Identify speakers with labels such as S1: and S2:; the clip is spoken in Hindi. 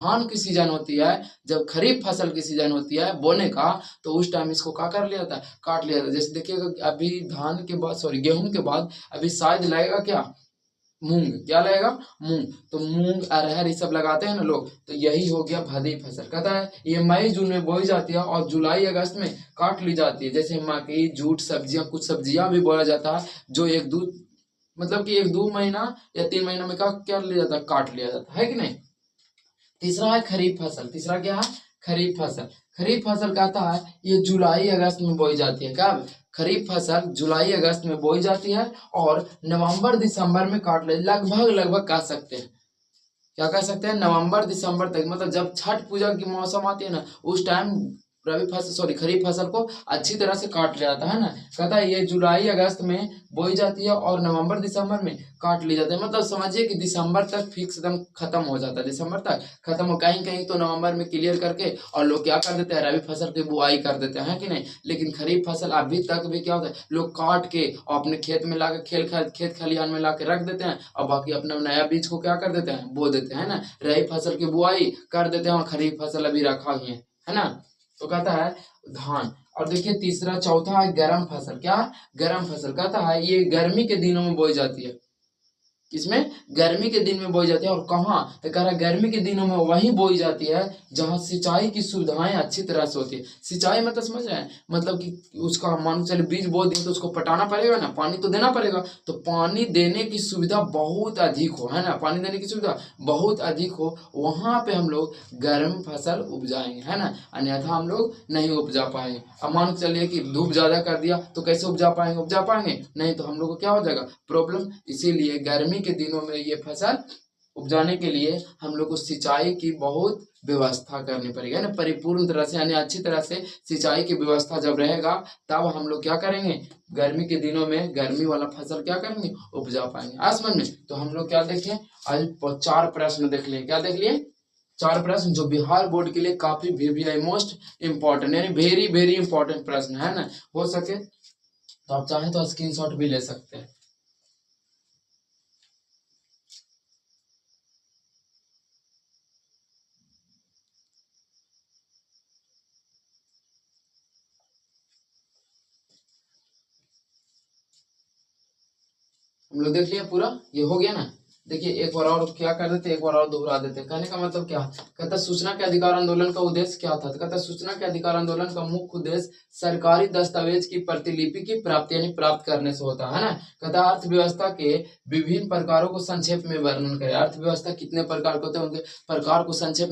S1: धान की सीजन होती है, जब खरीफ फसल की सीजन होती है बोने का, तो उस टाइम इसको क्या कर लिया जाता है, काट लिया जाता है। जैसे देखिएगा अभी धान के बाद, सॉरी गेहूं के बाद अभी शायद लगेगा क्या, मूंग। क्या लगेगा, मूंग। तो मूंग अरहर ये सब लगाते हैं ना लोग, तो यही हो गया भदी फसल। कहता है ये मई जून में बोई जाती है और जुलाई अगस्त में काट ली जाती है। जैसे मकई, जूट, सब्जियां, कुछ सब्जियां भी बोया जाता है, जो एक दो, मतलब कि एक दो महीना या 3 महीना में का क्या लिया जाता है, काट लिया जाता है कि नहीं। तीसरा है खरीफ फसल। तीसरा क्या है, खरीफ फसल। खरीफ फसल कहता है ये जुलाई अगस्त में बोई जाती है। कब, खरीफ फसल जुलाई अगस्त में बोई जाती है और नवंबर दिसंबर में काट ले, लगभग लगभग कह सकते हैं, क्या कह सकते हैं, नवंबर दिसंबर तक, मतलब जब छठ पूजा की मौसम आती है ना, उस टाइम रबी फसल, सॉरी खरीफ फसल को अच्छी तरह से काट लिया जाता है ना। कहता है ये जुलाई अगस्त में बोई जाती है और नवंबर दिसंबर में काट ली जाती है। मतलब समझिए कि दिसंबर तक फिक्स एकदम खत्म हो जाता है, दिसंबर तक खत्म हो, कहीं कहीं तो नवंबर में क्लियर करके और लोग क्या कर देते हैं, रबी फसल की बुआई कर देते हैं कि नहीं। लेकिन खरीफ फसल अभी तक भी क्या होता है, लोग काट के और अपने खेत में लाकर खेत खलिहान में ला के रख देते हैं और बाकी अपना नया बीज को क्या कर देते हैं, बो देते हैं ना। रबी फसल की बुआई कर देते हैं और खरीफ फसल अभी रखा ही है ना। तो कहता है धान। और देखिए तीसरा, चौथा है गर्म फसल। क्या, गर्म फसल। कहता है ये गर्मी के दिनों में बोई जाती है। किसमें, गर्मी के दिन में बोई जाती है। और कहाँ, तो कह रहा है गर्मी के दिनों में वहीं बोई जाती है जहाँ सिंचाई की सुविधाएं अच्छी तरह से होती है। सिंचाई मतलब समझ रहे हैं, मतलब कि उसका मान चले बीज बो दिए तो उसको पटाना पड़ेगा ना, पानी तो देना पड़ेगा। तो पानी देने की सुविधा बहुत अधिक हो, है ना, पानी देने की सुविधा बहुत अधिक हो, वहां पे हम लोग गर्म फसल उपजाएंगे, है ना। अन्यथा हम लोग नहीं उपजा पाएंगे। अब मान के चलिए कि धूप ज्यादा कर दिया तो कैसे उपजा पाएंगे, उपजा पाएंगे नहीं, तो हम लोग को क्या हो जाएगा, प्रॉब्लम। इसीलिए गर्मी के दिनों में ये फसल उपजाने के लिए हम लोग को सिंचाई की बहुत व्यवस्था करनी पड़ेगी, है ना, परिपूर्ण तरह से, यानी अच्छी तरह से सिंचाई की व्यवस्था जब रहेगा, तब हम लोग क्या करेंगे, गर्मी के दिनों में गर्मी वाला फसल क्या करेंगे, उपजा पाएंगे। आज समझ में, तो हम लोग क्या देखें, आज 4 प्रश्न देख लिए। क्या देख लिए, 4 प्रश्न जो बिहार बोर्ड के लिए काफी वीवीआई मोस्ट इंपॉर्टेंट, यानी वेरी वेरी इंपॉर्टेंट प्रश्न है ना। हो सके तो आप चाहें तो स्क्रीनशॉट भी ले सकते हैं। हम लोग देख लिया पूरा, ये हो गया ना। देखिए एक बार और क्या कर देते, एक बार और दोहरा देते। कहने का मतलब क्या, कहता सूचना के अधिकार आंदोलन का उद्देश्य क्या था, तो कहता सूचना के अधिकार आंदोलन का मुख्य उद्देश्य सरकारी दस्तावेज की प्रतिलिपि की प्राप्ति, यानी प्राप्त करने से होता है ना। कहता अर्थव्यवस्था के विभिन्न प्रकारों को संक्षेप में वर्णन करें। अर्थव्यवस्था कितने प्रकार के होते हैं, उनके प्रकार को संक्षेप में